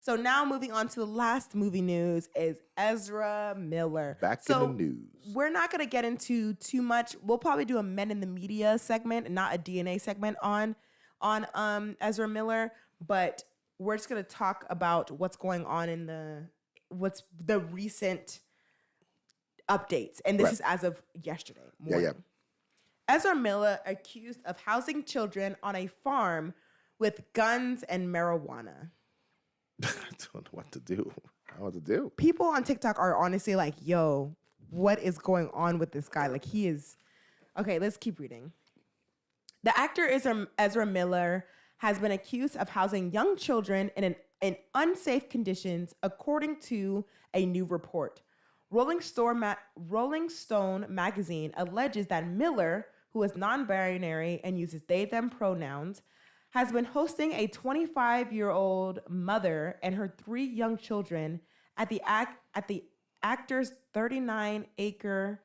So now moving on to the last movie news is Ezra Miller. Back in the news. We're not going to get into too much. We'll probably do a Men in the Media segment, not a DNA segment on Ezra Miller, but we're just going to talk about what's going on in the recent updates. And this is as of yesterday morning. Yeah. Ezra Miller accused of housing children on a farm with guns and marijuana. I don't know what to do. I don't know what to do. People on TikTok are honestly like, yo, what is going on with this guy? Like, he is... Okay, let's keep reading. The actor Ezra Miller has been accused of housing young children in unsafe conditions, according to a new report. Rolling Stone magazine alleges that Miller, who is non-binary and uses they/them pronouns, has been hosting a 25-year-old mother and her 3 young children at the actor's 39 hectare,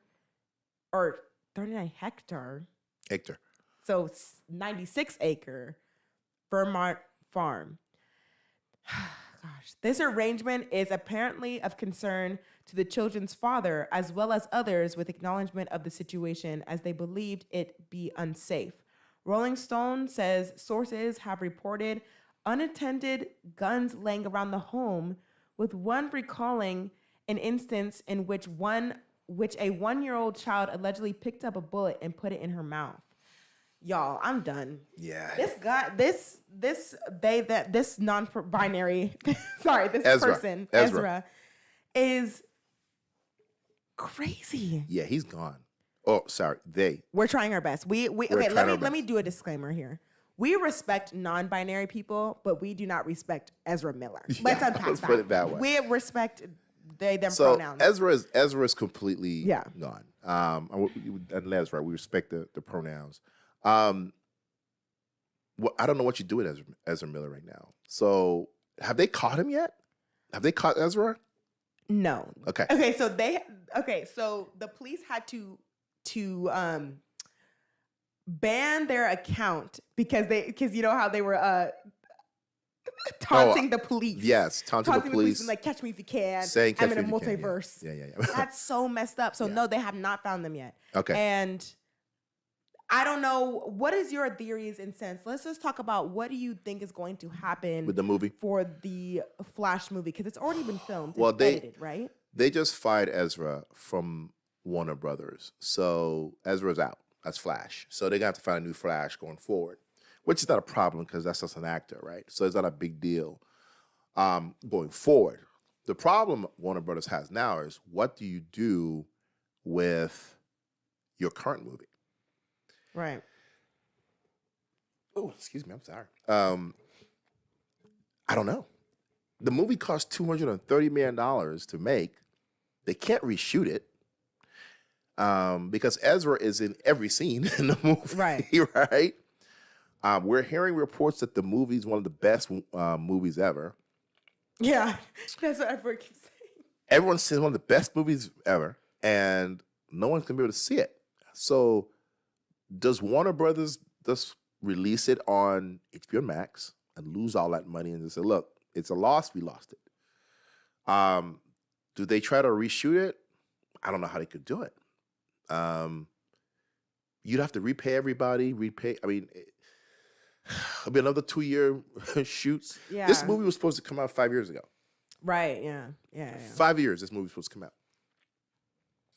so 96 acre Vermont farm. Gosh, this arrangement is apparently of concern to the children's father, as well as others, with acknowledgement of the situation, as they believed it be unsafe. Rolling Stone says sources have reported unattended guns laying around the home, with one recalling an instance in which a 1-year-old child allegedly picked up a bullet and put it in her mouth. Y'all, I'm done. Yeah. This guy, this non-binary, Ezra. Ezra, is crazy. Yeah, he's gone. Oh, sorry, We're trying our best. Let me do a disclaimer here. We respect non-binary people, but we do not respect Ezra Miller. Let's unpack that. Let's put it that way. We respect they/them so pronouns. Ezra is completely gone. And that's right. We respect the pronouns. I don't know what you do with Ezra Miller right now. So have they caught him yet? Have they caught Ezra? No. Okay. So the police had to ban their account because you know how they were taunting the police. Yes, taunting the police and like, catch me if you can. Saying I'm in a multiverse. Yeah. That's so messed up. So no, they have not found them yet. Okay. And I don't know, what is your theories and sense? Let's just talk about what do you think is going to happen with the movie for the Flash movie, because it's already been filmed. Well, it's edited, right? They just fired Ezra from Warner Brothers, so Ezra's out. That's Flash. So they're gonna have to find a new Flash going forward, which is not a problem because that's just an actor, right? So it's not a big deal going forward. The problem Warner Brothers has now is, what do you do with your current movie? Right. Oh, excuse me. I'm sorry. I don't know. The movie cost $230 million to make. They can't reshoot it because Ezra is in every scene in the movie. Right. Right. We're hearing reports that the movie is one of the best movies ever. Yeah, that's what everyone keeps saying. Everyone's saying one of the best movies ever, and no one's gonna be able to see it. So, does Warner Brothers just release it on HBO Max and lose all that money and just say, "Look, it's a loss. We lost it." Do they try to reshoot it? I don't know how they could do it. You'd have to repay everybody. I mean, it'll be another 2-year shoot. Yeah. This movie was supposed to come out 5 years ago. Right. Yeah. 5 years. This movie was supposed to come out.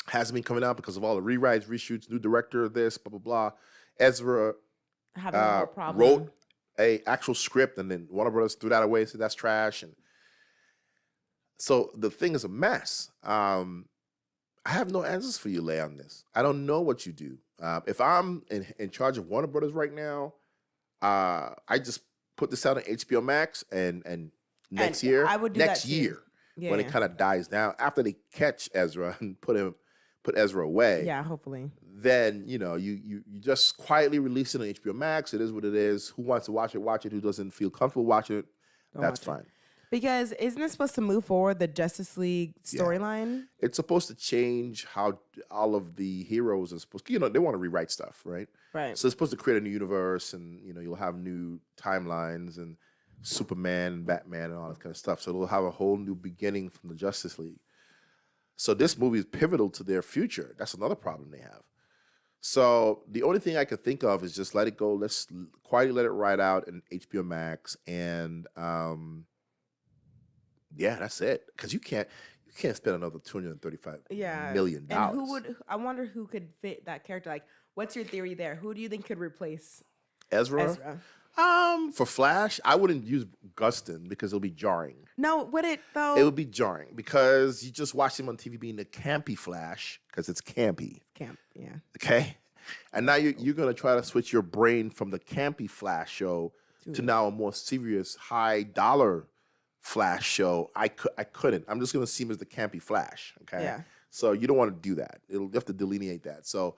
Hasn't been coming out because of all the rewrites, reshoots, new director, this, blah, blah, blah. Ezra wrote a actual script, and then Warner Brothers threw that away and said that's trash. And so the thing is a mess. I have no answers for you, Leigh, on this. I don't know what you do. If I'm in charge of Warner Brothers right now, I just put this out on HBO Max and next year, I would do next that too. year Yeah, when yeah. it kind of dies down, after they catch Ezra and put Ezra away. Yeah, hopefully. Then you just quietly release it on HBO Max. It is what it is. Who wants to watch it? Watch it. Who doesn't feel comfortable watching it? That's fine. Because isn't it supposed to move forward the Justice League storyline? It's supposed to change how all of the heroes are supposed to, they want to rewrite stuff, right? Right. So it's supposed to create a new universe, and you'll have new timelines, and Superman and Batman and all that kind of stuff. So they'll have a whole new beginning from the Justice League. So this movie is pivotal to their future. That's another problem they have. So the only thing I could think of is just let it go. Let's quietly let it ride out in HBO Max, and yeah, that's it. Because you can't spend another $235 million. And who would? I wonder who could fit that character. Like, what's your theory there? Who do you think could replace Ezra? For Flash, I wouldn't use Gustin because it'll be jarring. No, would it though? It would be jarring because you just watch him on TV being the campy Flash because it's campy. Yeah. Okay, and now you're gonna try to switch your brain from the campy Flash show to now a more serious, high dollar Flash show. I couldn't. I'm just gonna see him as the campy Flash. Okay. Yeah. So you don't want to do that. You have to delineate that. So.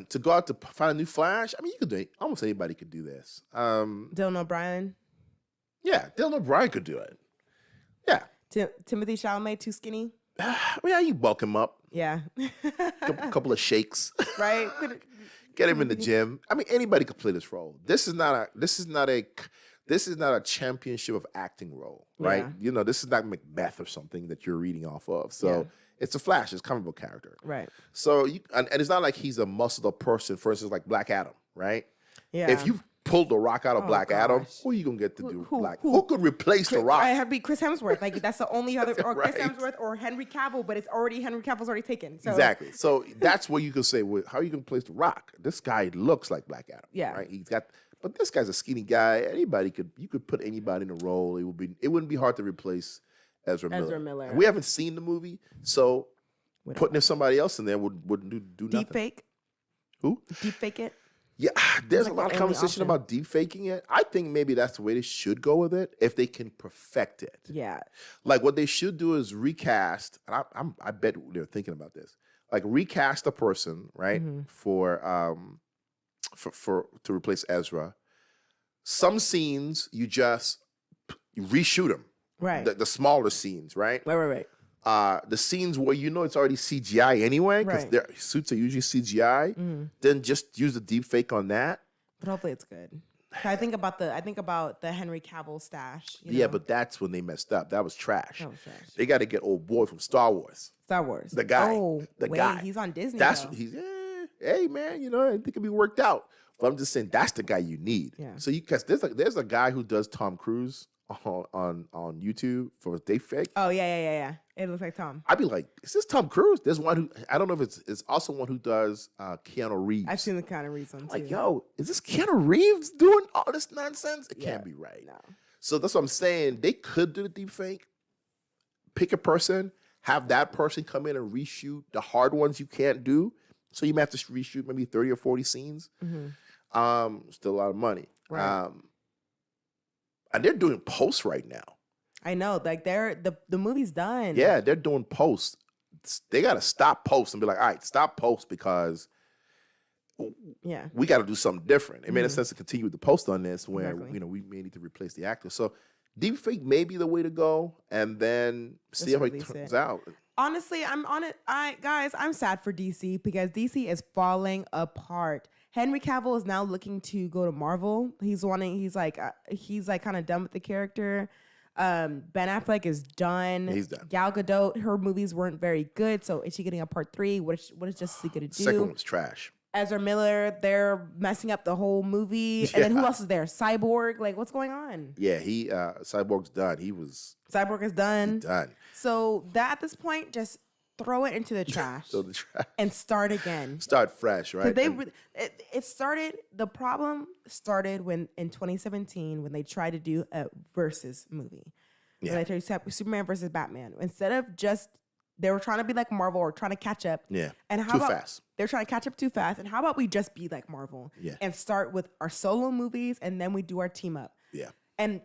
To go out to find a new Flash, I mean, you could do it. Almost anybody could do this. Dylan O'Brien. Yeah, Dylan O'Brien could do it. Yeah. Timothy Chalamet, too skinny. Yeah, you bulk him up. Yeah. couple of shakes. Right. Get him in the gym. I mean, anybody could play this role. This is not a championship of acting role, right? Yeah. This is not Macbeth or something that you're reading off of. So. Yeah. It's a Flash. It's a comic book character. Right. So, and it's not like he's a muscled up person, for instance, like Black Adam, right? Yeah. If you pulled The Rock out of Black Adam, who are you going to get to do Black? Who could replace The Rock? I have to be Chris Hemsworth. Like, that's the only other, or right. Chris Hemsworth or Henry Cavill, but Henry Cavill's already taken. So. Exactly. So that's where you could say, well, how are you going to replace The Rock? This guy looks like Black Adam. Yeah. Right? But this guy's a skinny guy. You could put anybody in a role. It wouldn't be hard to replace Ezra Miller. And we haven't seen the movie, so putting somebody else in there wouldn't do nothing. Deep fake? Who? Deep fake it? Yeah, there's a lot of conversation about deep faking it. I think maybe that's the way they should go with it if they can perfect it. Yeah. Like what they should do is recast, and I bet they're thinking about this. Like recast a person, right? Mm-hmm. To replace Ezra. Some scenes you just reshoot them. Right. The smaller scenes, right? Right. The scenes where it's already CGI anyway, because their suits are usually CGI, then just use the deep fake on that. But hopefully it's good. I think about the Henry Cavill stash. Yeah, but that's when they messed up. That was trash. They got to get old boy from Star Wars. The guy. Guy. He's on Disney. That's what he's. Hey man, I think it can be worked out. But I'm just saying that's the guy you need. Yeah. So because there's a guy who does Tom Cruise on YouTube for deep fake. Oh yeah. It looks like Tom. I'd be like, is this Tom Cruise? There's one who, I don't know if it's also one who does Keanu Reeves. I've seen the Keanu Reeves one too. Like, yo, is this Keanu Reeves doing all this nonsense? It can't be right. No. So that's what I'm saying. They could do the deep fake. Pick a person, have that person come in and reshoot the hard ones you can't do. So you might have to reshoot maybe 30 or 40 scenes. Mm-hmm. Still a lot of money. Right. And they're doing posts right now. I know, like the movie's done. Yeah, they're doing posts. They got to stop posts and be like, all right, stop posts because we got to do something different. It made sense to continue with the post on this where, we may need to replace the actor. So deepfake may be the way to go and then see how it turns out. Honestly, I'm on it. I'm sad for DC because DC is falling apart. Henry Cavill is now looking to go to Marvel. He's like kind of done with the character. Ben Affleck is done. He's done. Gal Gadot, her movies weren't very good. So is she getting a part 3? What is Justice League gonna do? Second one was trash. Ezra Miller, they're messing up the whole movie. And then who else is there? Cyborg, like what's going on? Yeah, Cyborg's done. Cyborg is done. He's done. So that at this point, just throw it into the trash. And start again. Start fresh, right? The problem started when in 2017 when they tried to do a versus movie. Yeah. When they tried Superman versus Batman. Instead of they were trying to be like Marvel or trying to catch up. Yeah. And fast. They're trying to catch up too fast. And how about we just be like Marvel? Yeah. And start with our solo movies and then we do our team up. Yeah. And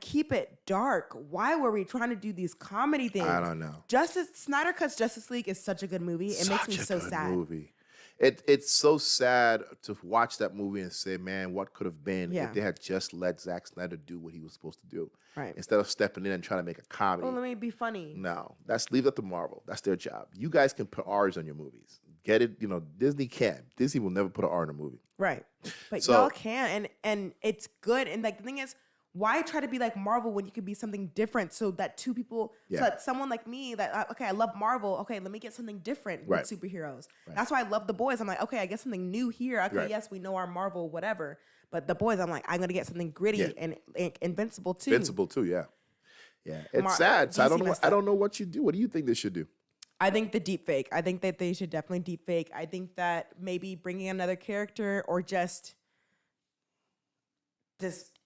keep it dark. Why were we trying to do these comedy things? I don't know. Snyder Cut's Justice League is such a good movie. It makes me so sad. Movie. It's so sad to watch that movie and say, man, what could have been if they had just let Zack Snyder do what he was supposed to do. Right. Instead of stepping in and trying to make a comedy. Well, let me be funny. No. Leave that to Marvel. That's their job. You guys can put R's on your movies. Get it? Disney can. Disney will never put an R in a movie. Right. But y'all can. And it's good. And like the thing is, why try to be like Marvel when you could be something different so that two people, so that someone like me that, okay, I love Marvel. Okay, let me get something different with superheroes. Right. That's why I love The Boys. I'm like, okay, I get something new here. Okay, yes, we know our Marvel, whatever. But The Boys, I'm like, I'm going to get something gritty and Invincible too. Invincible too, yeah. Yeah, it's sad. So I don't know what you do. What do you think they should do? I think the deep fake. I think that they should definitely deep fake. I think that maybe bringing another character or just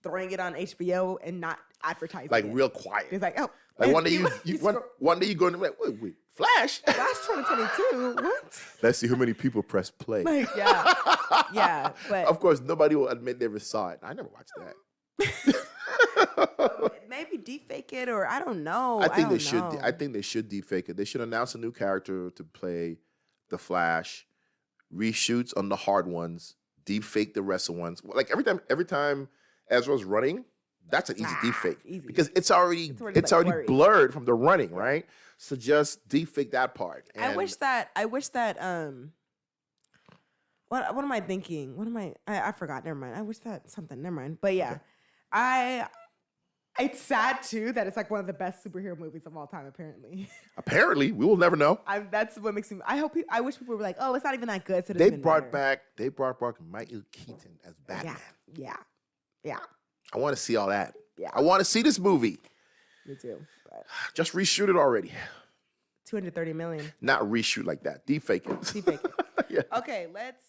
throwing it on HBO and not advertising like it. Real quiet. It's like, oh. Like one day you go and like, wait, Flash? Flash 2022? What? Let's see how many people press play. Like, yeah. But of course, nobody will admit they ever saw it. I never watched that. Maybe deep fake it, or I don't know. I think they should deep fake it. They should announce a new character to play the Flash, reshoots on the hard ones, deep fake the rest of ones. Like every time Ezra's running, that's an easy deep fake because it's already blurred from the running, right? So just deep fake that part. And I wish that what am I thinking? I forgot. Never mind. I wish that something. Never mind. But yeah, okay. It's sad too that it's like one of the best superhero movies of all time. Apparently, we will never know. That's what makes me. I wish people were like, oh, it's not even that good. So they brought back Michael Keaton as Batman. Yeah. I want to see all that. Yeah. I want to see this movie. Me too. But just reshoot it already. $230 million. Not reshoot like that. Deep fake it. Yeah. Okay, let's